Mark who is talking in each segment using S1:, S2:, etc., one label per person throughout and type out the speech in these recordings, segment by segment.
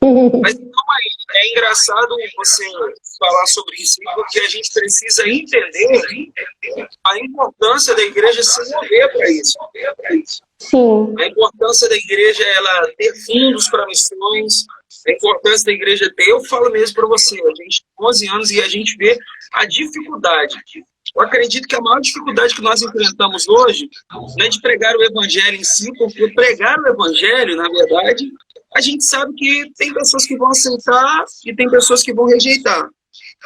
S1: Mas então aí, é engraçado você falar sobre isso, porque a gente precisa entender a importância da igreja se mover para isso.
S2: Sim,
S1: A importância da igreja é ela ter fundos para missões, a importância da igreja ter. Eu falo mesmo para você, a gente tem 11 anos e a gente vê a dificuldade. Eu acredito que a maior dificuldade que nós enfrentamos hoje não é de pregar o evangelho em si, porque pregar o evangelho, na verdade, a gente sabe que tem pessoas que vão aceitar e tem pessoas que vão rejeitar.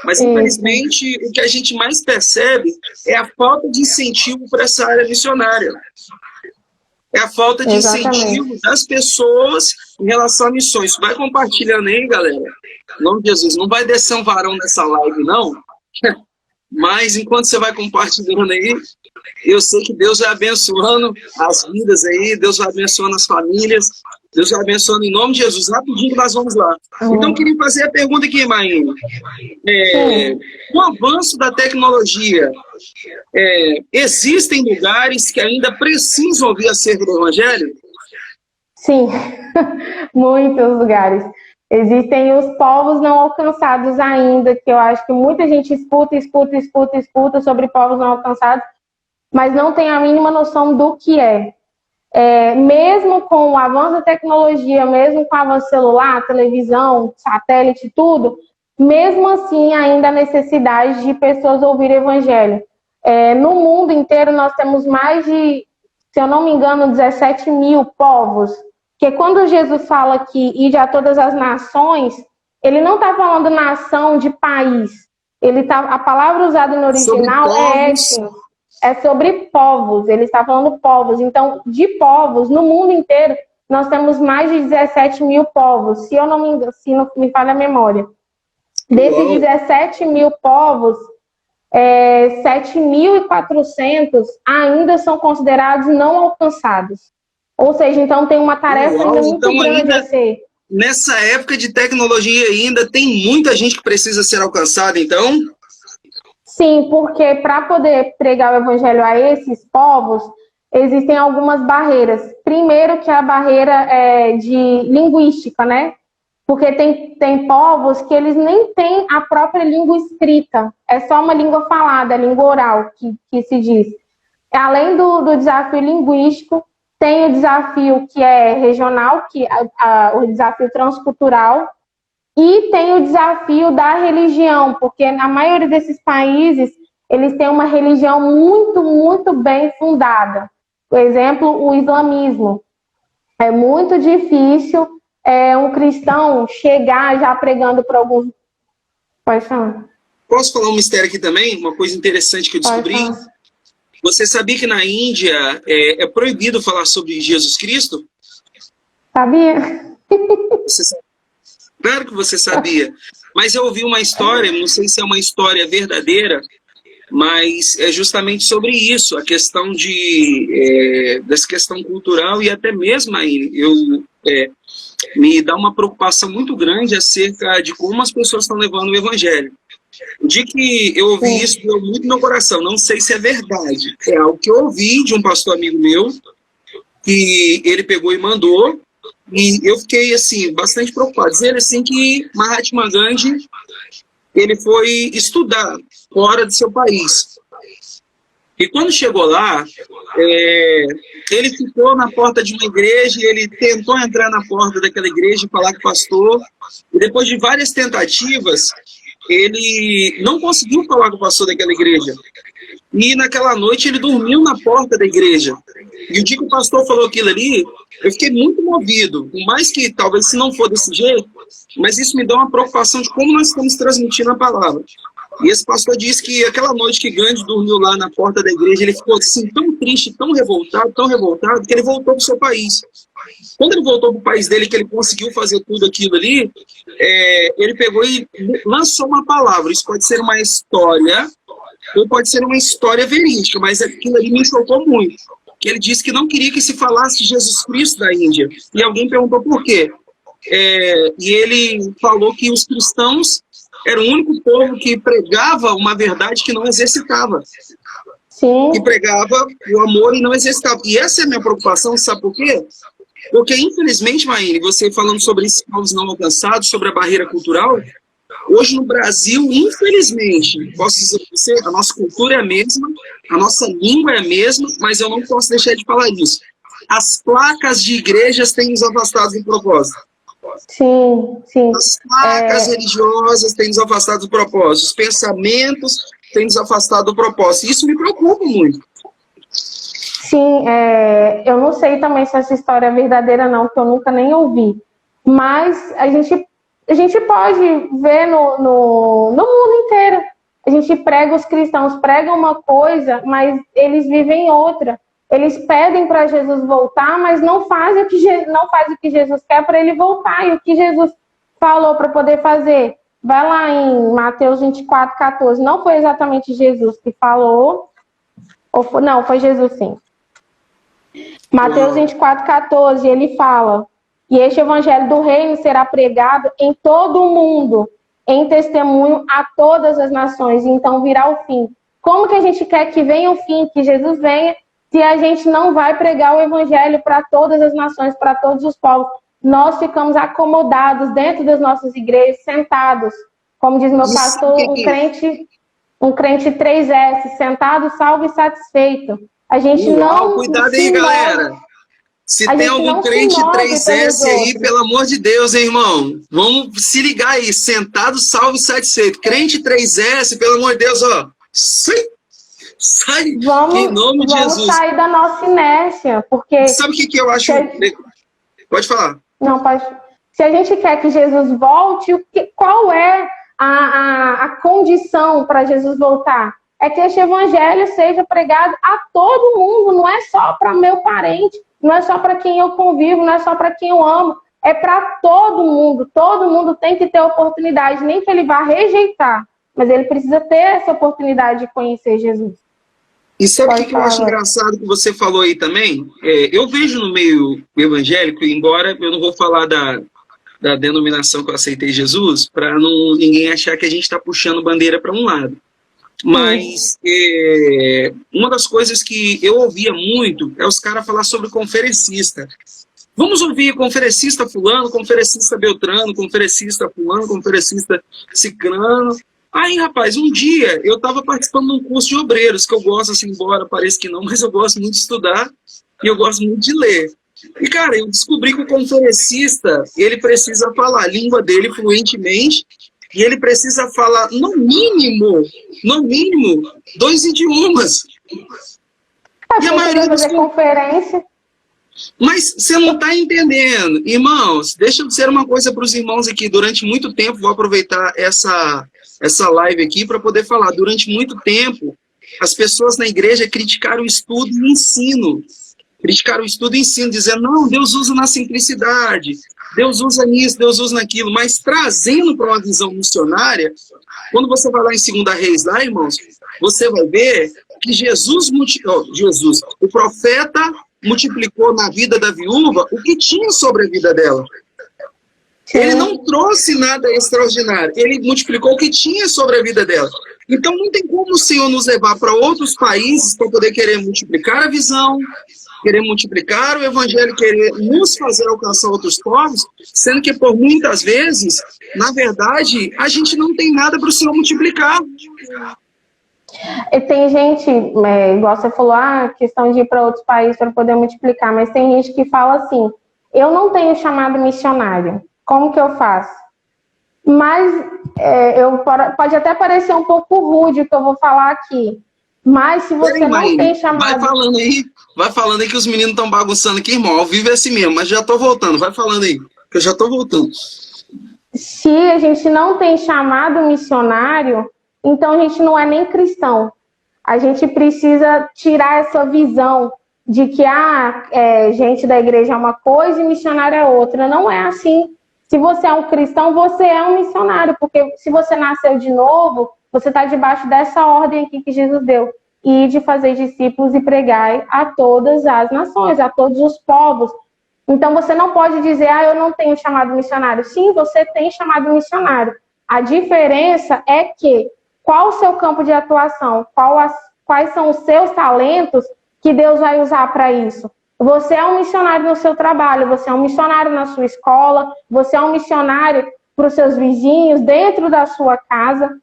S1: Mas,
S2: isso,
S1: infelizmente, o que a gente mais percebe é a falta de incentivo para essa área missionária. É a falta de
S2: exatamente.
S1: incentivo das pessoas em relação a missões. Vai compartilhando aí, galera. Em nome de Jesus. Não vai descer um varão nessa live, não. Mas enquanto você vai compartilhando aí, eu sei que Deus vai abençoando as vidas aí, Deus vai abençoando as famílias, Deus vai abençoando em nome de Jesus. Rapidinho nós vamos lá. Então, eu queria fazer a pergunta aqui, Maíra.
S2: Sim,
S1: Com o avanço da tecnologia, existem lugares que ainda precisam ouvir acerca do Evangelho?
S2: sim, muitos lugares. Existem os povos não alcançados ainda, que eu acho que muita gente escuta sobre povos não alcançados, mas não tem a mínima noção do que é. Mesmo com o avanço da tecnologia, mesmo com o avanço celular, televisão, satélite, tudo, mesmo assim ainda há necessidade de pessoas ouvirem o evangelho. No mundo inteiro nós temos mais de, se eu não me engano, 17 mil povos, que quando Jesus fala que ide a todas as nações, ele não está falando nação de país, a palavra usada no
S1: Sobre
S2: original é
S1: povos.
S2: étnico. É sobre povos, ele está falando povos. Então, de povos, no mundo inteiro, nós temos mais de 17 mil povos, se eu não me engano, se não me falha a memória. Desses 17 mil povos, 7.400 ainda são considerados não alcançados. Ou seja, então tem uma tarefa ainda muito grande a ser.
S1: Nessa época de tecnologia ainda, tem muita gente que precisa ser alcançada, então?
S2: Sim, porque para poder pregar o evangelho a esses povos, existem algumas barreiras. Primeiro que a barreira de linguística, né? Porque tem povos que eles nem têm a própria língua escrita. É só uma língua falada, a língua oral, que se diz. Além do desafio linguístico, tem o desafio que é regional, o desafio transcultural, e tem o desafio da religião, porque na maioria desses países, eles têm uma religião muito, muito bem fundada. Por exemplo, o islamismo. É muito difícil um cristão chegar já pregando para alguns... Pode falar.
S1: Posso falar um mistério aqui também? Uma coisa interessante que eu descobri? Você sabia que na Índia é proibido falar sobre Jesus Cristo?
S2: Sabia?
S1: Claro que você sabia. Mas eu ouvi uma história, não sei se é uma história verdadeira, mas é justamente sobre isso, a questão dessa questão cultural e até mesmo aí me dá uma preocupação muito grande acerca de como as pessoas estão levando o evangelho. O dia que eu ouvi isso, deu muito no meu coração. Não sei se é verdade. É algo que eu ouvi de um pastor amigo meu, que ele pegou e mandou, e eu fiquei, assim, bastante preocupado. Dizendo assim que Mahatma Gandhi, ele foi estudar fora do seu país. E quando chegou lá, ele ficou na porta de uma igreja, ele tentou entrar na porta daquela igreja e falar com o pastor, e depois de várias tentativas, ele não conseguiu falar com o pastor daquela igreja. E naquela noite ele dormiu na porta da igreja. E o dia que o pastor falou aquilo ali, eu fiquei muito movido. Por mais que talvez se não for desse jeito, mas isso me dá uma preocupação de como nós estamos transmitindo a palavra. E esse pastor disse que aquela noite que Gandhi dormiu lá na porta da igreja, ele ficou assim tão triste, tão revoltado, que ele voltou para o seu país. Quando ele voltou para o país dele, que ele conseguiu fazer tudo aquilo ali, ele pegou e lançou uma palavra. Isso pode ser uma história, ou pode ser uma história verídica, mas aquilo ali me chocou muito. Que ele disse que não queria que se falasse de Jesus Cristo da Índia. E alguém perguntou por quê. E ele falou que os cristãos eram o único povo que pregava uma verdade que não exercitava.
S2: Sim.
S1: Que pregava o amor e não exercitava. E essa é a minha preocupação, sabe por quê? Porque, infelizmente, Maíne, você falando sobre esses povos não alcançados, sobre a barreira cultural, hoje no Brasil, infelizmente, posso dizer para você, a nossa cultura é a mesma, a nossa língua é a mesma, mas eu não posso deixar de falar isso. As placas de igrejas têm nos afastado do propósito.
S2: Sim, sim.
S1: As placas religiosas têm nos afastado do propósito. Os pensamentos têm nos afastado do propósito. Isso me preocupa muito.
S2: Sim, eu não sei também se essa história é verdadeira não, porque eu nunca nem ouvi. Mas a gente pode ver no mundo inteiro. A gente prega, os cristãos pregam uma coisa, mas eles vivem outra. Eles pedem para Jesus voltar, mas não faz o que Jesus quer para ele voltar. E o que Jesus falou para poder fazer? Vai lá em Mateus 24:14. Não foi exatamente Jesus que falou. Não, foi Jesus sim. Mateus 24:14, ele fala: e este evangelho do reino será pregado em todo o mundo, em testemunho a todas as nações, então virá o fim. Como que a gente quer que venha o fim, que Jesus venha, se a gente não vai pregar o evangelho para todas as nações, para todos os povos? Nós ficamos acomodados dentro das nossas igrejas, sentados, como diz meu pastor, um crente 3S, sentado, salvo e satisfeito. A gente não...
S1: Cuidado aí, galera. Se tem algum crente 3S aí, pelo amor de Deus, hein, irmão? Vamos se ligar aí. Sentado, salvo e satisfeito. Crente 3S, pelo amor de Deus, ó. Sai em nome de Jesus.
S2: Vamos sair da nossa inércia, porque...
S1: Sabe o que eu acho? Pode falar.
S2: Não, pode. Se a gente quer que Jesus volte, qual é a condição para Jesus voltar? É que este evangelho seja pregado a todo mundo, não é só para meu parente, não é só para quem eu convivo, não é só para quem eu amo, é para todo mundo tem que ter oportunidade, nem que ele vá rejeitar, mas ele precisa ter essa oportunidade de conhecer Jesus.
S1: E sabe o que eu acho engraçado que você falou aí também? Eu vejo no meio evangélico, embora eu não vou falar da denominação que eu aceitei Jesus, para ninguém achar que a gente está puxando bandeira para um lado. Mas uma das coisas que eu ouvia muito é os caras falar sobre conferencista. Vamos ouvir conferencista fulano, conferencista beltrano, conferencista fulano, conferencista cicrano. Aí, rapaz, um dia eu estava participando de um curso de obreiros, que eu gosto, assim, embora pareça que não, mas eu gosto muito de estudar e eu gosto muito de ler. E, cara, eu descobri que o conferencista, ele precisa falar a língua dele fluentemente. E ele precisa falar, no mínimo, 2 idiomas.
S2: E a maioria das conferências.
S1: Mas você não está entendendo. Irmãos, deixa eu dizer uma coisa para os irmãos aqui. Durante muito tempo, vou aproveitar essa live aqui para poder falar. Durante muito tempo, as pessoas na igreja criticaram o estudo e o ensino. Criticaram o estudo e o ensino, dizendo, não, Deus usa na simplicidade. Deus usa nisso, Deus usa naquilo, mas trazendo para uma visão missionária, quando você vai lá em 2 Reis, lá, irmãos, você vai ver que o profeta multiplicou na vida da viúva o que tinha sobre a vida dela. Ele não trouxe nada extraordinário, ele multiplicou o que tinha sobre a vida dela. Então não tem como o Senhor nos levar para outros países para poder querer multiplicar a visão, querer multiplicar o evangelho, querer nos fazer alcançar outros povos, sendo que por muitas vezes, na verdade, a gente não tem nada para o Senhor multiplicar.
S2: E tem gente, igual você falou, questão de ir para outros países para poder multiplicar, mas tem gente que fala assim, eu não tenho chamado missionário, como que eu faço? Mas pode até parecer um pouco rude o que eu vou falar aqui, mas se você não tem chamado...
S1: Vai falando aí que os meninos estão bagunçando aqui, irmão. Ao vivo é assim mesmo, mas já estou voltando. Vai falando aí, que eu já estou voltando.
S2: Se a gente não tem chamado missionário, então a gente não é nem cristão. A gente precisa tirar essa visão de que gente da igreja é uma coisa e missionário é outra. Não é assim. Se você é um cristão, você é um missionário, porque se você nasceu de novo, você está debaixo dessa ordem aqui que Jesus deu. E de fazer discípulos e pregar a todas as nações, a todos os povos. Então, você não pode dizer, eu não tenho chamado missionário. Sim, você tem chamado missionário. A diferença é que, qual o seu campo de atuação? Quais são os seus talentos que Deus vai usar para isso? Você é um missionário no seu trabalho, você é um missionário na sua escola, você é um missionário para os seus vizinhos, dentro da sua casa.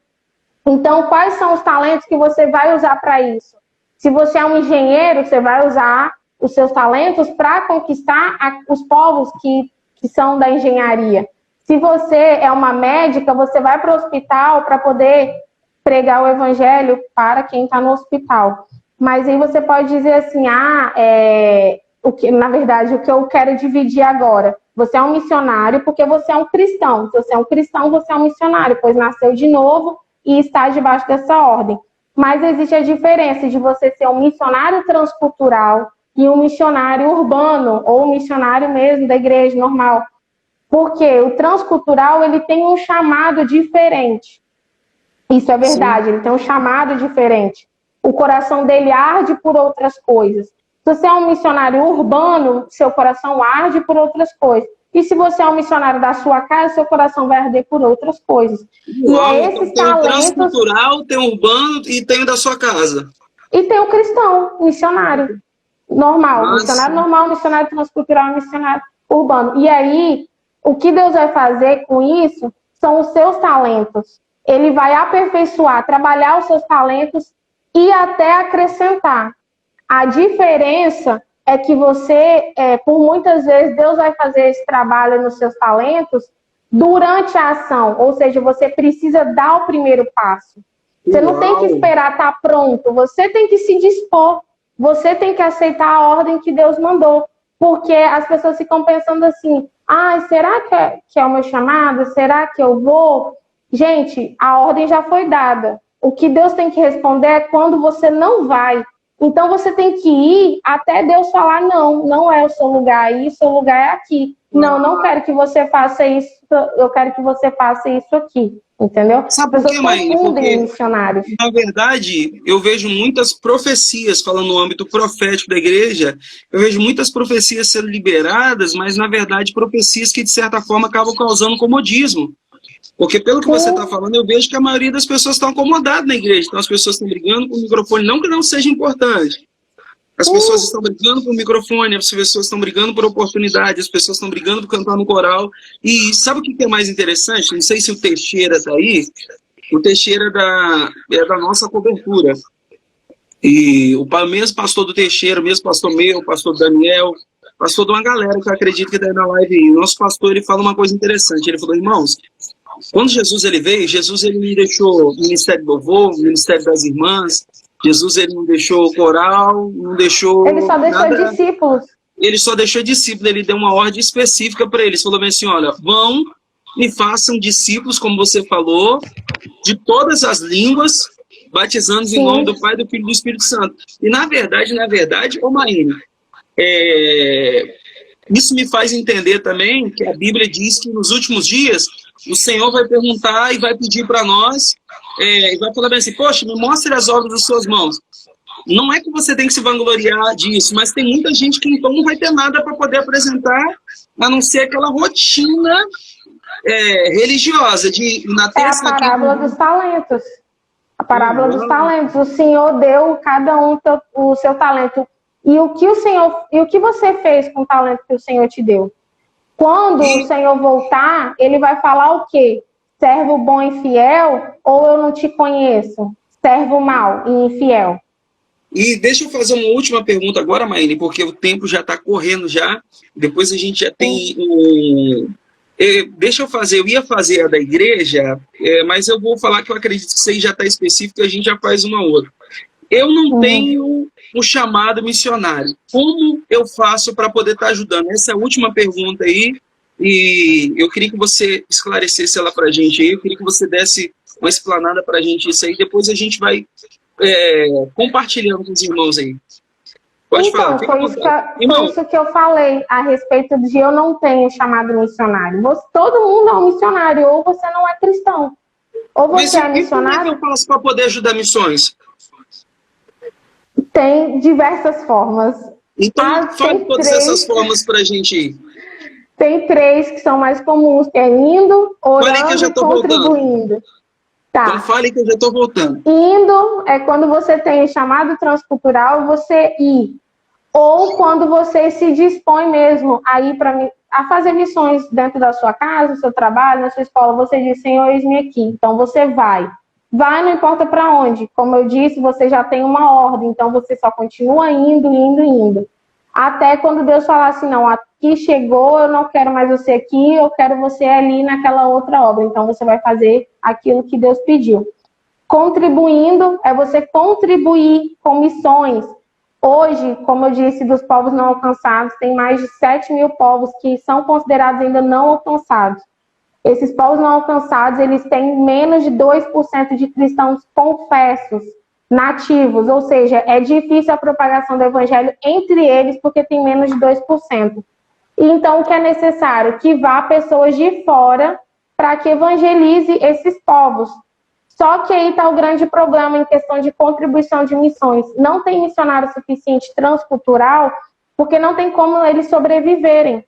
S2: Então, quais são os talentos que você vai usar para isso? Se você é um engenheiro, você vai usar os seus talentos para conquistar os povos que são da engenharia. Se você é uma médica, você vai para o hospital para poder pregar o evangelho para quem está no hospital. Mas aí você pode dizer assim, na verdade, o que eu quero dividir agora, você é um missionário porque você é um cristão. Se você é um cristão, você é um missionário, pois nasceu de novo e está debaixo dessa ordem. Mas existe a diferença de você ser um missionário transcultural e um missionário urbano, ou um missionário mesmo da igreja normal. Porque o transcultural, ele tem um chamado diferente. Isso é verdade, Sim. Ele tem um chamado diferente. O coração dele arde por outras coisas. Se você é um missionário urbano, seu coração arde por outras coisas. E se você é um missionário da sua casa, seu coração vai arder por outras coisas.
S1: Uau, e é esses então, talentos... Tem o transcultural, tem o urbano e tem o da sua casa.
S2: E tem o cristão, missionário normal. Nossa. Missionário normal, missionário transcultural, missionário urbano. E aí, o que Deus vai fazer com isso são os seus talentos. Ele vai aperfeiçoar, trabalhar os seus talentos e até acrescentar. A diferença é que você, por muitas vezes, Deus vai fazer esse trabalho nos seus talentos durante a ação. Ou seja, você precisa dar o primeiro passo. Você não tem que esperar estar pronto. Você tem que se dispor. Você tem que aceitar a ordem que Deus mandou. Porque as pessoas ficam pensando assim, será que é o meu chamado? Será que eu vou? Gente, a ordem já foi dada. O que Deus tem que responder é quando você não vai. Então, você tem que ir até Deus falar, não é o seu lugar aí, o seu lugar é aqui. Não quero que você faça isso, eu quero que você faça isso aqui. Entendeu?
S1: Sabe por quê, mãe? Porque, missionários. Na verdade, eu vejo muitas profecias, falando no âmbito profético da igreja, eu vejo muitas profecias sendo liberadas, mas, na verdade, profecias que, de certa forma, acabam causando comodismo. Porque, pelo que você está falando, eu vejo que a maioria das pessoas estão acomodadas na igreja. Então, as pessoas estão brigando por microfone, não que não seja importante. As pessoas estão brigando por microfone, as pessoas estão brigando por oportunidade, as pessoas estão brigando por cantar no coral. E sabe o que é mais interessante? Não sei se o Teixeira está aí. O Teixeira é da nossa cobertura. E o mesmo pastor do Teixeira, o mesmo pastor meu, o pastor Daniel, pastor de uma galera que eu acredito que está na live aí. O nosso pastor, ele fala uma coisa interessante. Ele falou, irmãos, quando Jesus ele veio, Jesus ele me deixou o ministério do louvor, o ministério das irmãs. Jesus ele não deixou coral, não deixou...
S2: Ele só deixou nada. Discípulos.
S1: Ele só deixou discípulos, ele deu uma ordem específica para eles. Falou bem assim, olha, vão e façam discípulos, como você falou, de todas as línguas, batizando-os em nome do Pai, do Filho e do Espírito Santo. E na verdade, ô Maíne, isso me faz entender também que a Bíblia diz que nos últimos dias o Senhor vai perguntar e vai pedir para nós, e vai falar bem assim, poxa, me mostre as obras das suas mãos. Não é que você tem que se vangloriar disso, mas tem muita gente que então não vai ter nada para poder apresentar, a não ser aquela rotina religiosa.
S2: A parábola dos talentos. A parábola dos talentos. O Senhor deu cada um o seu talento. E o que você fez com o talento que o Senhor te deu? Quando o Senhor voltar, ele vai falar o quê? Servo bom e fiel, ou eu não te conheço? Servo mau e infiel.
S1: E deixa eu fazer uma última pergunta agora, Maíne, porque o tempo já está correndo já. Depois a gente já tem eu ia fazer a da igreja, mas eu vou falar que eu acredito que isso aí já está específico e a gente já faz uma outra. Eu não tenho um chamado missionário. Como eu faço para poder estar ajudando? Essa é a última pergunta aí, e eu queria que você esclarecesse ela para a gente aí, eu queria que você desse uma explanada para a gente isso aí, depois a gente vai compartilhando com os irmãos aí. Pode falar.
S2: Foi isso que eu falei a respeito de eu não tenho chamado missionário. Todo mundo é um missionário, ou você não é cristão. Ou você é missionário...
S1: Como é que eu faço para poder ajudar missões?
S2: Tem diversas formas.
S1: Então, fale todas essas formas para a gente ir.
S2: Tem 3 que são mais comuns, que é indo, orando e contribuindo. Tá.
S1: Então fale que eu já estou voltando.
S2: Indo é quando você tem chamado transcultural, você ir. ou quando você se dispõe mesmo a fazer missões dentro da sua casa, do seu trabalho, na sua escola, você diz, Senhor, eis-me aqui. Então você vai. Vai, não importa para onde. Como eu disse, você já tem uma ordem, então você só continua indo. Até quando Deus falar assim, não, aqui chegou, eu não quero mais você aqui, eu quero você ali naquela outra obra. Então você vai fazer aquilo que Deus pediu. Contribuindo é você contribuir com missões. Hoje, como eu disse, dos povos não alcançados, tem mais de 7 mil povos que são considerados ainda não alcançados. Esses povos não alcançados, eles têm menos de 2% de cristãos confessos, nativos, ou seja, é difícil a propagação do evangelho entre eles porque tem menos de 2%. Então, o que é necessário? Que vá pessoas de fora para que evangelize esses povos. Só que aí está o grande problema em questão de contribuição de missões. Não tem missionário suficiente transcultural, porque não tem como eles sobreviverem.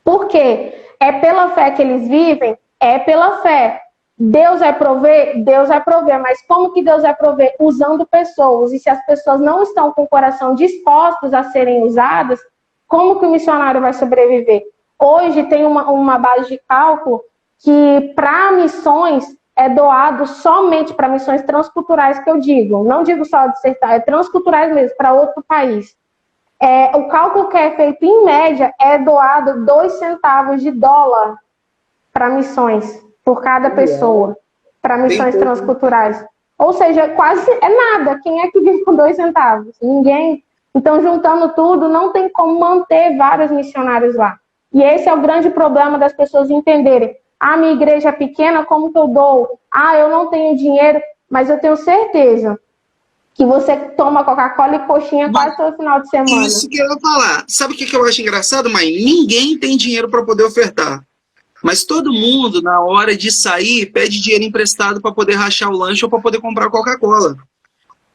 S2: Por quê? É pela fé que eles vivem? É pela fé. Deus vai prover? Deus vai prover. Mas como que Deus vai prover? Usando pessoas. E se as pessoas não estão com o coração dispostos a serem usadas, como que o missionário vai sobreviver? Hoje tem uma base de cálculo que para missões é doado somente para missões transculturais, que eu digo. Não digo só dissertar, é transculturais mesmo, para outro país. O cálculo que é feito em média é doado 2 centavos de dólar para missões, por cada pessoa, para missões transculturais. Ou seja, quase é nada. Quem é que vive com 2 centavos? Ninguém. Então, juntando tudo, não tem como manter vários missionários lá. E esse é o grande problema das pessoas entenderem. Minha igreja é pequena, como que eu dou? Eu não tenho dinheiro, mas eu tenho certeza que você toma Coca-Cola e coxinha quase todo final de semana.
S1: Isso que eu ia falar. Sabe o que eu acho engraçado, mãe? Ninguém tem dinheiro para poder ofertar. Mas todo mundo, na hora de sair, pede dinheiro emprestado para poder rachar o lanche ou para poder comprar Coca-Cola.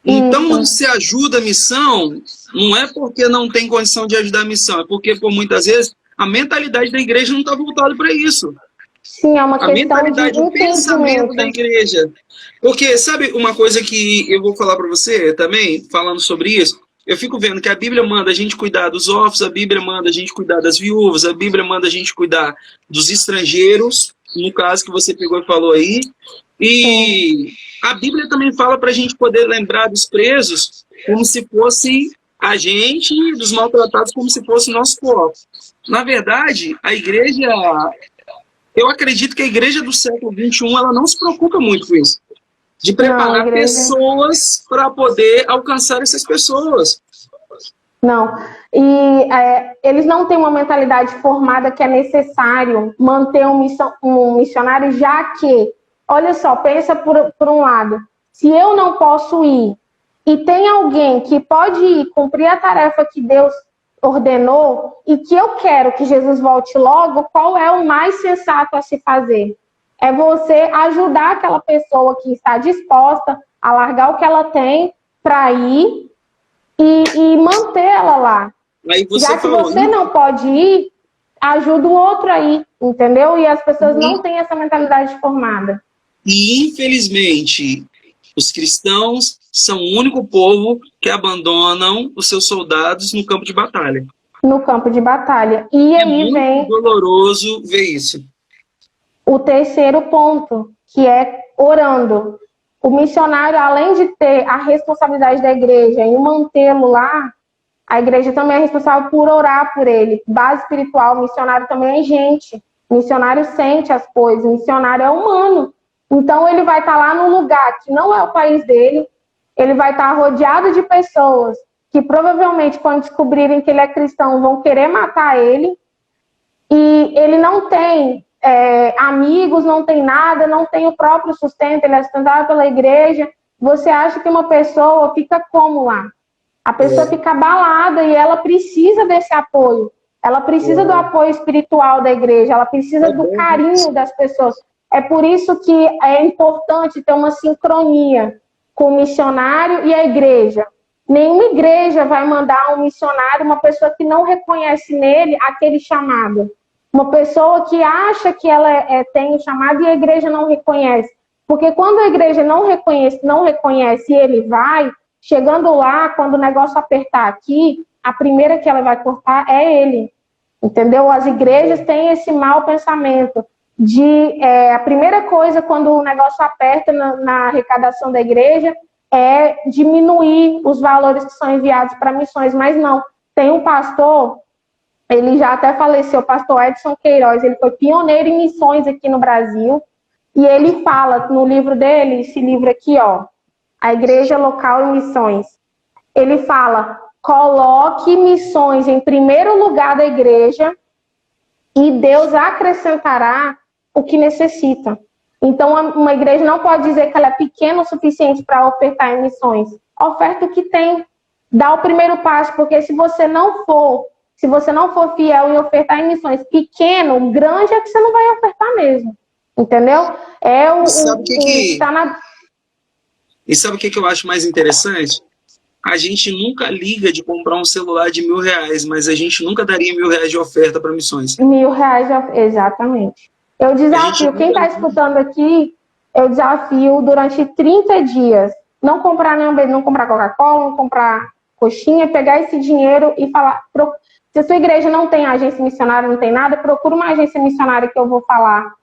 S1: Então, quando você ajuda a missão, não é porque não tem condição de ajudar a missão, é porque, por muitas vezes, a mentalidade da igreja não está voltada para isso.
S2: Sim, é uma questão
S1: mentalidade,
S2: de
S1: o pensamento da igreja. Porque, sabe uma coisa que eu vou falar para você também, falando sobre isso? Eu fico vendo que a Bíblia manda a gente cuidar dos órfãos, a Bíblia manda a gente cuidar das viúvas, a Bíblia manda a gente cuidar dos estrangeiros, no caso que você pegou e falou aí. E a Bíblia também fala para a gente poder lembrar dos presos como se fosse a gente, dos maltratados como se fosse nosso corpo. Na verdade, a igreja... Eu acredito que a igreja do século XXI ela não se preocupa muito com isso. De preparar pessoas para poder alcançar essas pessoas.
S2: Não. E eles não têm uma mentalidade formada que é necessário manter um missionário, já que, olha só, pensa por um lado. Se eu não posso ir e tem alguém que pode ir cumprir a tarefa que Deus ordenou e que eu quero que Jesus volte logo, qual é o mais sensato a se fazer? É você ajudar aquela pessoa que está disposta a largar o que ela tem para ir e manter ela lá.
S1: Aí você
S2: já que você não pode ir, ajuda o outro aí, entendeu? E as pessoas não têm essa mentalidade formada.
S1: E, infelizmente, os cristãos são o único povo que abandonam os seus soldados no campo de batalha.
S2: No campo de batalha. E aí vem...
S1: É muito doloroso ver isso.
S2: O terceiro ponto, que é orando. O missionário, além de ter a responsabilidade da igreja em mantê-lo lá, a igreja também é responsável por orar por ele. Base espiritual, o missionário também é gente. O missionário sente as coisas, o missionário é humano. Então ele vai estar lá num lugar que não é o país dele, ele vai estar rodeado de pessoas que provavelmente, quando descobrirem que ele é cristão, vão querer matar ele. E ele não tem amigos, não tem nada, não tem o próprio sustento, ele é sustentado pela igreja. Você acha que uma pessoa fica como lá? A pessoa fica abalada e ela precisa desse apoio. Ela precisa do apoio espiritual da igreja, ela precisa do carinho das pessoas. É por isso que é importante ter uma sincronia com o missionário e a igreja. Nenhuma igreja vai mandar um missionário, uma pessoa que não reconhece nele aquele chamado. Uma pessoa que acha que ela tem o chamado e a igreja não reconhece. Porque quando a igreja não reconhece e ele vai, chegando lá, quando o negócio apertar aqui, a primeira que ela vai cortar é ele. Entendeu? As igrejas têm esse mau pensamento de a primeira coisa quando o negócio aperta na arrecadação da igreja é diminuir os valores que são enviados para missões, mas não. Tem um pastor, ele já até faleceu, o pastor Edson Queiroz, ele foi pioneiro em missões aqui no Brasil, e ele fala no livro dele, esse livro aqui, ó, A Igreja Local e Missões, ele fala, coloque missões em primeiro lugar da igreja e Deus acrescentará o que necessita. Então, uma igreja não pode dizer que ela é pequena o suficiente para ofertar em missões. Oferta o que tem. Dá o primeiro passo, porque se você não for fiel em ofertar em missões pequeno, grande é que você não vai ofertar mesmo. Entendeu?
S1: E sabe o que eu acho mais interessante? A gente nunca liga de comprar um celular de R$1.000, mas a gente nunca daria R$1.000 de oferta para missões.
S2: R$1.000, exatamente. Eu desafio, quem está escutando aqui, eu desafio durante 30 dias, não comprar não comprar Coca-Cola, não comprar coxinha, pegar esse dinheiro e falar, se a sua igreja não tem agência missionária, não tem nada, procura uma agência missionária que eu vou falar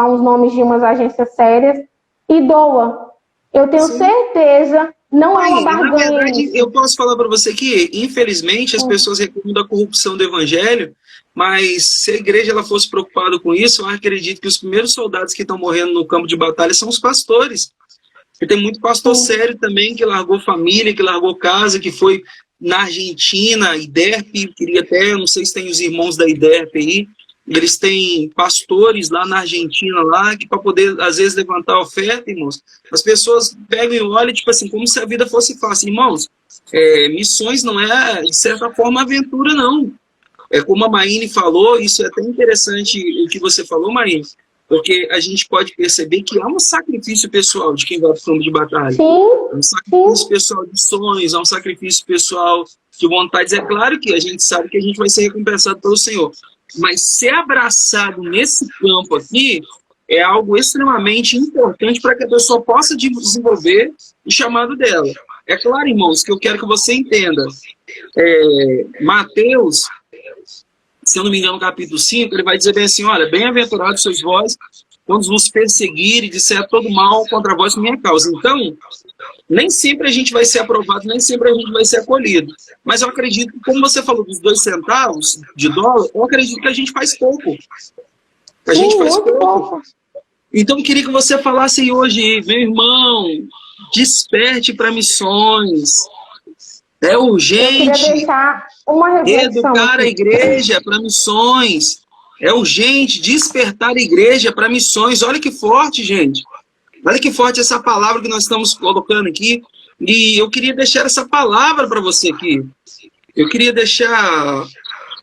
S2: uns nomes de umas agências sérias e doa. Eu tenho certeza, não é uma barganha.
S1: Na verdade, eu posso falar para você que, infelizmente, as pessoas reclamam da corrupção do evangelho, mas se a igreja ela fosse preocupada com isso, eu acredito que os primeiros soldados que estão morrendo no campo de batalha são os pastores. E tem muito pastor sério também que largou família, que largou casa, que foi na Argentina, IDERP, queria até, não sei se tem os irmãos da IDERP aí, eles têm pastores lá na Argentina, lá, que para poder, às vezes, levantar a oferta, irmãos, as pessoas pegam e olham, tipo assim, como se a vida fosse fácil. Irmãos, missões não é, de certa forma, aventura, não. É como a Maíne falou, isso é até interessante o que você falou, Maíne, porque a gente pode perceber que há um sacrifício pessoal de quem vai para o campo de batalha.
S2: Sim.
S1: É um sacrifício pessoal de sonhos, é um sacrifício pessoal de vontades. É claro que a gente sabe que a gente vai ser recompensado pelo Senhor. Mas ser abraçado nesse campo aqui é algo extremamente importante para que a pessoa possa desenvolver o chamado dela. É claro, irmãos, que eu quero que você entenda. Mateus, se eu não me engano, no capítulo 5, ele vai dizer bem assim, olha, bem-aventurados sois vós quando vos perseguirem e disser todo mal contra vós por minha causa. Então, nem sempre a gente vai ser aprovado, nem sempre a gente vai ser acolhido. Mas eu acredito que, como você falou dos 2 centavos de dólar, eu acredito que a gente faz pouco. A gente faz pouco. Então, eu queria que você falasse hoje, meu irmão, desperte para missões. É urgente educar a igreja para missões. É urgente despertar a igreja para missões. Olha que forte, gente. Olha que forte essa palavra que nós estamos colocando aqui. E eu queria deixar essa palavra para você aqui. Eu queria deixar...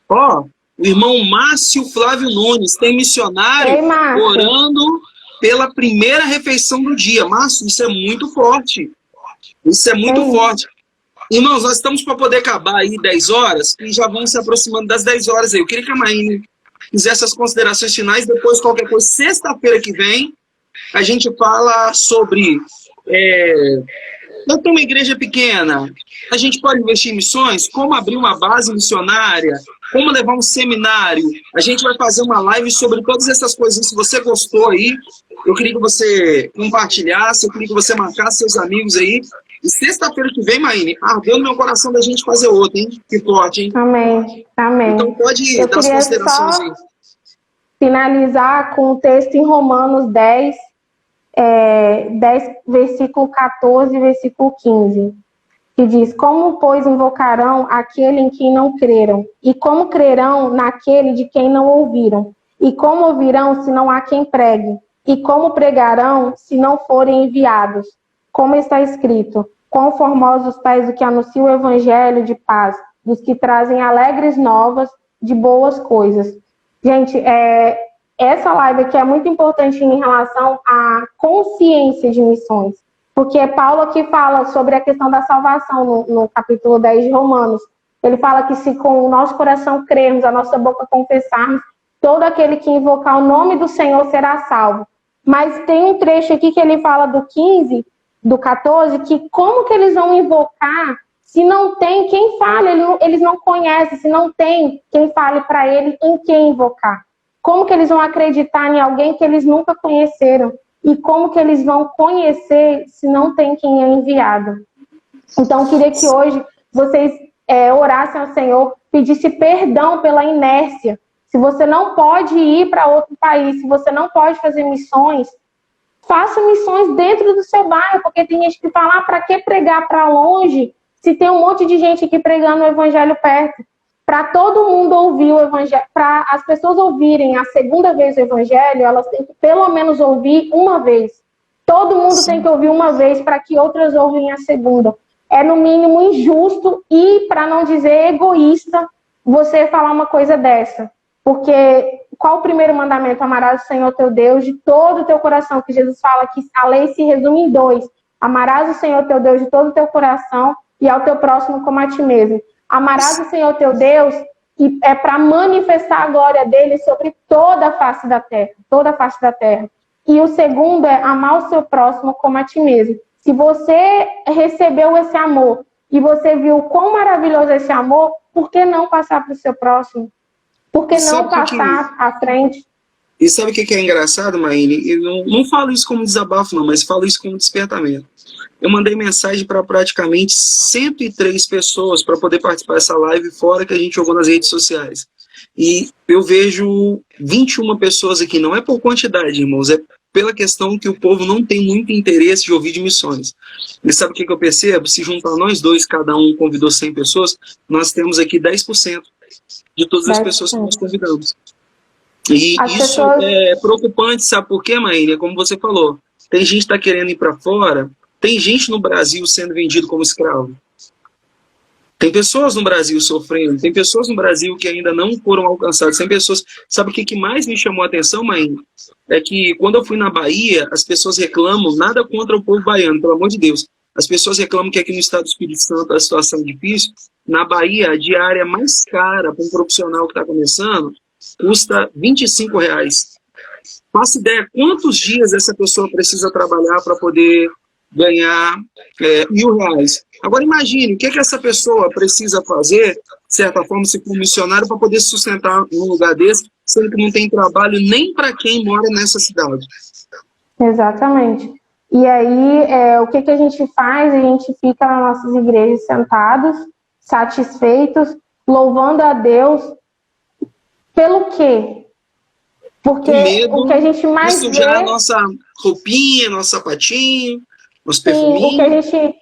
S1: Ó, o irmão Márcio Flávio Nunes tem missionário orando pela primeira refeição do dia. Márcio, isso é muito forte. Isso é muito forte. Irmãos, nós estamos para poder acabar aí 10 horas e já vamos se aproximando das 10 horas aí. Eu queria que a Maíne fizesse as considerações finais, depois qualquer coisa, sexta-feira que vem, a gente fala sobre... Não tem uma igreja pequena, a gente pode investir em missões, como abrir uma base missionária, como levar um seminário. A gente vai fazer uma live sobre todas essas coisas. Se você gostou aí, eu queria que você compartilhasse, eu queria que você marcasse seus amigos aí. E sexta-feira que vem, Maíne, ardeu no meu coração da gente fazer outra, hein? Que forte, hein?
S2: Amém, amém.
S1: Então pode dar as considerações aí.
S2: Finalizar com o texto em Romanos 10, versículo 14 e versículo 15, que diz, como, pois, invocarão aquele em quem não creram? E como crerão naquele de quem não ouviram? E como ouvirão se não há quem pregue? E como pregarão se não forem enviados? Como está escrito, quão formosos os pés do que anunciam o evangelho de paz, dos que trazem alegres novas de boas coisas. Gente, essa live aqui é muito importante em relação à consciência de missões, porque Paulo aqui fala sobre a questão da salvação no capítulo 10 de Romanos. Ele fala que se com o nosso coração crermos, a nossa boca confessarmos, todo aquele que invocar o nome do Senhor será salvo. Mas tem um trecho aqui que ele fala do 15, do 14, que como que eles vão invocar Se não tem quem fale, eles não conhecem. Se não tem quem fale para ele em quem invocar. Como que eles vão acreditar em alguém que eles nunca conheceram? E como que eles vão conhecer se não tem quem é enviado? Então, eu queria que hoje vocês orassem ao Senhor, pedissem perdão pela inércia. Se você não pode ir para outro país, se você não pode fazer missões, faça missões dentro do seu bairro, porque tem gente que fala, para que pregar para longe, se tem um monte de gente aqui pregando o evangelho perto? Para todo mundo ouvir o evangelho, para as pessoas ouvirem a segunda vez o evangelho, elas têm que pelo menos ouvir uma vez. Todo mundo tem que ouvir uma vez para que outras ouvem a segunda. É no mínimo injusto e, para não dizer egoísta, você falar uma coisa dessa. Porque qual o primeiro mandamento? Amarás o Senhor teu Deus de todo o teu coração, que Jesus fala que a lei se resume em 2. Amarás o Senhor teu Deus de todo o teu coração e ao teu próximo como a ti mesmo. Amarás o Senhor teu Deus e é para manifestar a glória dele sobre toda a face da terra. Toda a face da terra. E o segundo é amar o seu próximo como a ti mesmo. Se você recebeu esse amor e você viu quão maravilhoso é esse amor, por que não passar para o seu próximo? Por que não passar à frente?
S1: E sabe o que é engraçado, Maíne? Eu não falo isso como desabafo, não, mas falo isso como despertamento. Eu mandei mensagem para praticamente 103 pessoas para poder participar dessa live, fora que a gente jogou nas redes sociais. E eu vejo 21 pessoas aqui, não é por quantidade, irmãos, é pela questão que o povo não tem muito interesse de ouvir de missões. E sabe o que eu percebo? Se juntar nós dois, cada um convidou 100 pessoas, nós temos aqui 10% de todas as pessoas que nós convidamos. E isso é preocupante, sabe por quê, Maíra? Como você falou, tem gente que está querendo ir para fora, tem gente no Brasil sendo vendido como escravo. Tem pessoas no Brasil sofrendo, tem pessoas no Brasil que ainda não foram alcançadas, tem pessoas... Sabe o que mais me chamou a atenção, Maíra? É que quando eu fui na Bahia, as pessoas reclamam, nada contra o povo baiano, pelo amor de Deus. As pessoas reclamam que aqui no estado do Espírito Santo a situação é difícil. Na Bahia, a diária mais cara para um profissional que está começando custa R$25. Faça ideia quantos dias essa pessoa precisa trabalhar para poder ganhar R$1.000. Agora imagine, o que essa pessoa precisa fazer, de certa forma, se for missionário, para poder se sustentar num lugar desse, sendo que não tem trabalho nem para quem mora nessa cidade.
S2: Exatamente. E aí, o que a gente faz? A gente fica nas nossas igrejas sentados, satisfeitos, louvando a Deus pelo quê? Porque o que a gente mais
S1: vê... sujar a nossa roupinha, nosso sapatinho, nosso perfuminho.
S2: O que a gente...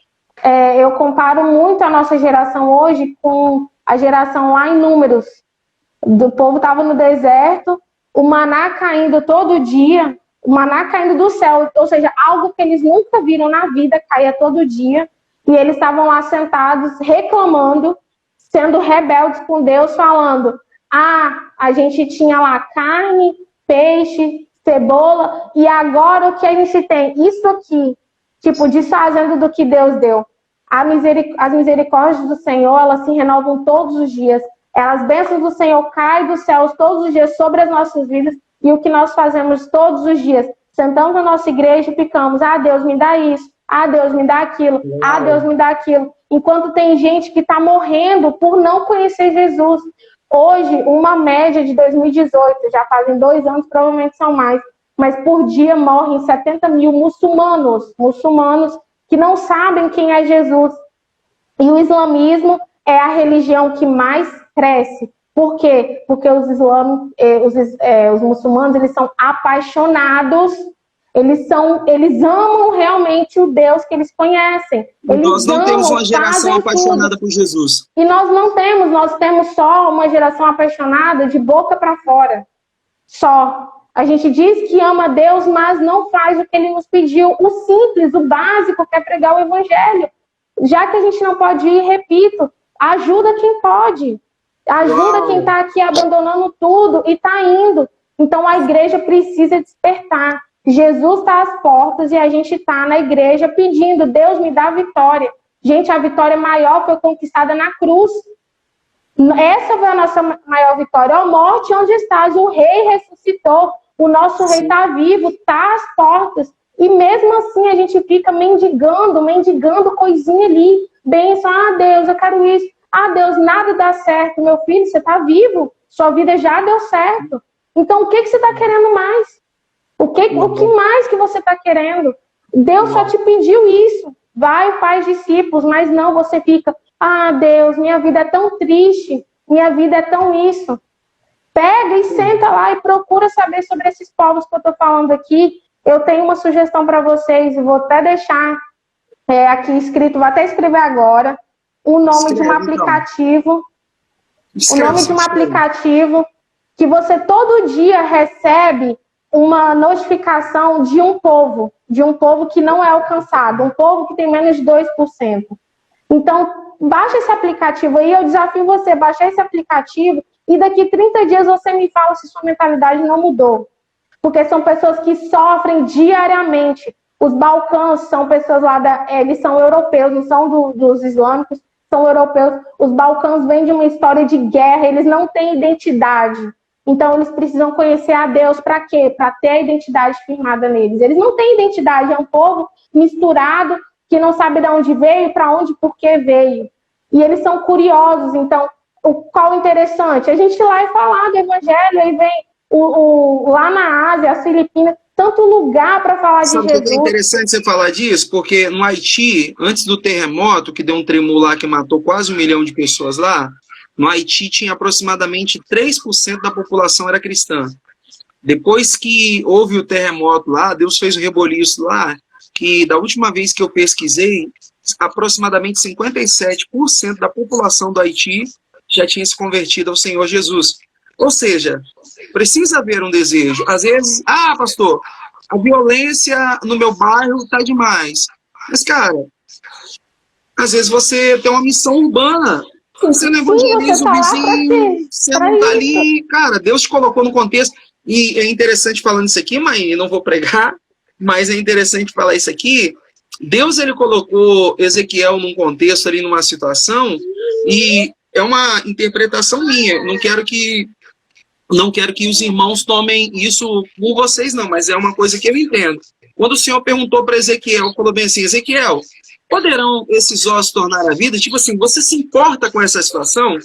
S2: eu comparo muito a nossa geração hoje com a geração lá em Números. O povo estava no deserto, o maná caindo todo dia, o maná caindo do céu, ou seja, algo que eles nunca viram na vida, caía todo dia, e eles estavam lá sentados, reclamando, sendo rebeldes com Deus, falando, a gente tinha lá carne, peixe, cebola, e agora o que a gente tem? Isso aqui, tipo, desfazendo do que Deus deu. As misericórdias do Senhor, elas se renovam todos os dias. As bênçãos do Senhor caem dos céus todos os dias sobre as nossas vidas, e o que nós fazemos todos os dias? Sentamos na nossa igreja e ficamos, Deus me dá isso, Deus me dá aquilo, Deus me dá aquilo. Enquanto tem gente que está morrendo por não conhecer Jesus. Hoje, uma média de 2018, já fazem 2 anos, provavelmente são mais, mas por dia morrem 70 mil muçulmanos que não sabem quem é Jesus. E o islamismo é a religião que mais cresce. Por quê? Porque os muçulmanos, eles são apaixonados, eles amam realmente o Deus que eles conhecem.
S1: Nós não temos uma geração apaixonada por Jesus.
S2: E nós temos só uma geração apaixonada de boca para fora. Só. A gente diz que ama Deus, mas não faz o que Ele nos pediu. O simples, o básico, que é pregar o Evangelho. Já que a gente não pode ir, repito, ajuda quem pode. Ajuda quem está aqui abandonando tudo e está indo. Então a igreja precisa despertar. Jesus está às portas e a gente está na igreja pedindo, Deus me dá vitória. Gente, a vitória maior foi conquistada na cruz. Essa foi a nossa maior vitória. Ó morte, onde estás? O rei ressuscitou. O nosso rei está vivo, está às portas. E mesmo assim a gente fica mendigando coisinha ali. bênção. Ah, Deus, eu quero isso. Ah, Deus, nada dá certo. Meu filho, você está vivo. Sua vida já deu certo. Então, o que você está querendo mais? O que mais que você está querendo? Deus só te pediu isso. Vai, faz discípulos, mas não, você fica, ah, Deus, minha vida é tão triste, minha vida é tão isso. Pega e senta lá e procura saber sobre esses povos que eu estou falando aqui. Eu tenho uma sugestão para vocês, vou até deixar aqui escrito, vou até escrever agora, o nome de um aplicativo. O nome de um aplicativo que você todo dia recebe uma notificação de um povo que não é alcançado, um povo que tem menos de 2%. Então, baixa esse aplicativo aí, eu desafio você, baixar esse aplicativo e daqui 30 dias você me fala se sua mentalidade não mudou. Porque são pessoas que sofrem diariamente. Os Balcãs são pessoas lá, eles são europeus, não são dos islâmicos, são europeus. Os Balcãs vêm de uma história de guerra, eles não têm identidade. Então, eles precisam conhecer a Deus para quê? Para ter a identidade firmada neles. Eles não têm identidade, é um povo misturado, que não sabe de onde veio, para onde, por que veio. E eles são curiosos. Então, qual é interessante? A gente ir lá e falar do Evangelho, aí vem lá na Ásia, as Filipinas, tanto lugar para falar de Jesus.
S1: Sabe o que é interessante você falar disso? Porque no Haiti, antes do terremoto, que deu um tremor lá que matou quase 1 milhão de pessoas lá, no Haiti tinha aproximadamente 3% da população era cristã. Depois que houve o terremoto lá, Deus fez um reboliço lá, que da última vez que eu pesquisei, aproximadamente 57% da população do Haiti já tinha se convertido ao Senhor Jesus. Ou seja, precisa haver um desejo. Às vezes, pastor, a violência no meu bairro está demais. Mas, cara, às vezes você tem uma missão urbana. Você não evangeliza o vizinho, você não está ali. Cara, Deus te colocou no contexto. E é interessante falando isso aqui, mãe, não vou pregar, mas é interessante falar isso aqui. Deus, ele colocou Ezequiel num contexto ali, numa situação, e é uma interpretação minha. Não quero que os irmãos tomem isso por vocês, não, mas é uma coisa que eu entendo. Quando o Senhor perguntou para Ezequiel, falou bem assim, Ezequiel, poderão esses ossos tornar a vida? Tipo assim, você se importa com essa situação?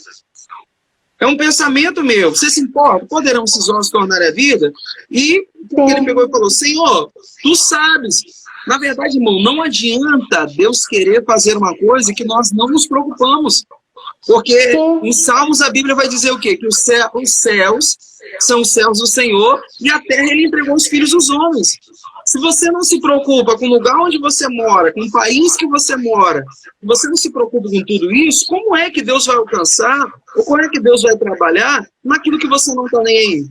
S1: É um pensamento meu. Você se importa? Poderão esses ossos tornar a vida? E ele pegou e falou, Senhor, tu sabes. Na verdade, irmão, não adianta Deus querer fazer uma coisa que nós não nos preocupamos. Porque em Salmos a Bíblia vai dizer o quê? Que os céus são os céus do Senhor e a terra ele entregou os filhos dos homens. Se você não se preocupa com o lugar onde você mora, com o país que você mora, você não se preocupa com tudo isso, como é que Deus vai alcançar, ou como é que Deus vai trabalhar naquilo que você não está nem aí?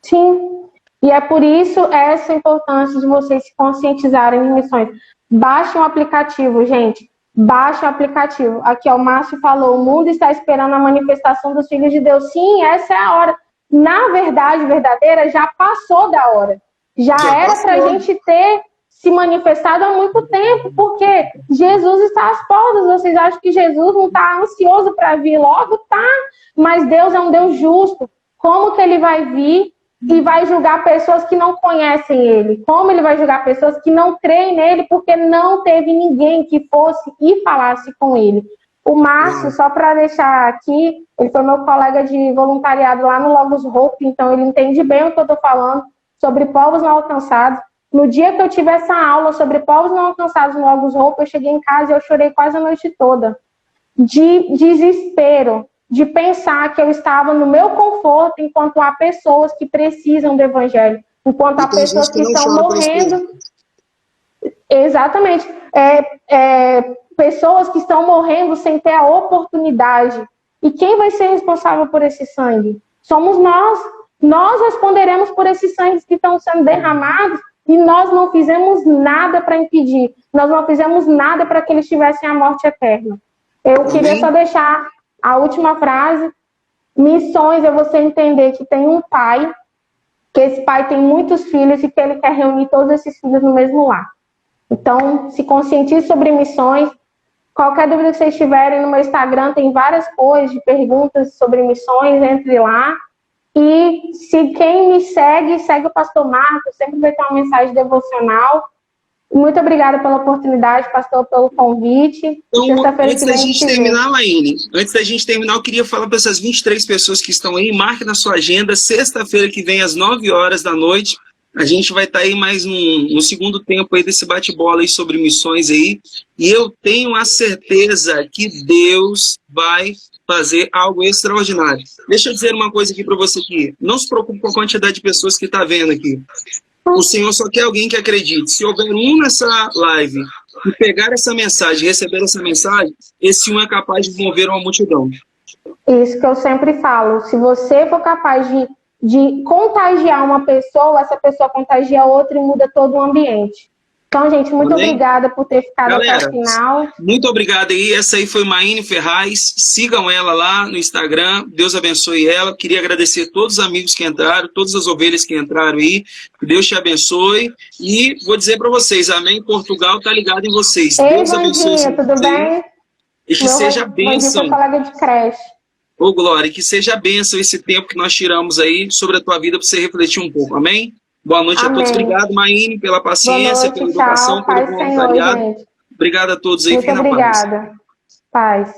S2: Sim, e é por isso essa importância de vocês se conscientizarem em missões. Baixe um aplicativo, gente. Baixe o aplicativo. Aqui, ó, o Márcio falou, o mundo está esperando a manifestação dos filhos de Deus. Sim, essa é a hora. Na verdade, verdadeira, já passou da hora. Já era para a gente ter se manifestado há muito tempo, porque Jesus está às portas. Vocês acham que Jesus não está ansioso para vir logo? Tá, mas Deus é um Deus justo. Como que ele vai vir e vai julgar pessoas que não conhecem ele? Como ele vai julgar pessoas que não creem nele porque não teve ninguém que fosse e falasse com ele? O Márcio, só para deixar aqui, ele foi meu colega de voluntariado lá no Logos Hope, então ele entende bem o que eu estou falando sobre povos não alcançados. No dia que eu tive essa aula sobre povos não alcançados no Logos Hope, eu cheguei em casa e eu chorei quase a noite toda. De desespero, de pensar que eu estava no meu conforto enquanto há pessoas que precisam do Evangelho, enquanto há pessoas que estão morrendo. Exatamente. Pessoas que estão morrendo sem ter a oportunidade. E quem vai ser responsável por esse sangue? Somos nós. Nós responderemos por esses sangues que estão sendo derramados e nós não fizemos nada para impedir. Nós não fizemos nada para que eles tivessem a morte eterna. Eu queria só deixar a última frase. Missões é você entender que tem um pai, que esse pai tem muitos filhos e que ele quer reunir todos esses filhos no mesmo lar. Então, se conscientize sobre missões. Qualquer dúvida que vocês tiverem no meu Instagram, tem várias coisas de perguntas sobre missões, entre lá. E se quem me segue, segue o pastor Marcos, sempre vai ter uma mensagem devocional. Muito obrigada pela oportunidade, pastor, pelo convite.
S1: Então, antes da gente terminar, Laine, antes da gente terminar, eu queria falar para essas 23 pessoas que estão aí, marque na sua agenda, sexta-feira que vem, às 9 horas da noite, a gente vai estar aí mais no segundo tempo aí desse bate-bola aí sobre missões aí, e eu tenho a certeza que Deus vai fazer algo extraordinário. Deixa eu dizer uma coisa aqui para você aqui, não se preocupe com a quantidade de pessoas que está vendo aqui. O Senhor só quer alguém que acredite. Se houver um nessa live e pegar essa mensagem, receber essa mensagem, esse um é capaz de mover uma multidão.
S2: Isso que eu sempre falo. Se você for capaz de contagiar uma pessoa, essa pessoa contagia outra e muda todo o ambiente. Então, gente, muito obrigada por ter ficado até o final.
S1: Muito obrigado aí. Essa aí foi Maíne Ferraz. Sigam ela lá no Instagram. Deus abençoe ela. Queria agradecer todos os amigos que entraram, todas as ovelhas que entraram aí. Deus te abençoe. E vou dizer para vocês, Amém Portugal tá ligado em vocês.
S2: Ei,
S1: Deus abençoe.
S2: Vandinha, tudo bem?
S1: E que seja bênção.
S2: Colega de creche.
S1: Ô, Glória, que seja bênção esse tempo que nós tiramos aí sobre a tua vida para você refletir um pouco. Amém? Boa noite. Amém. A todos. Obrigado, Maíne, pela paciência, pela educação, pelo voluntariado. Obrigado a todos aí.
S2: Muito obrigada. Paz.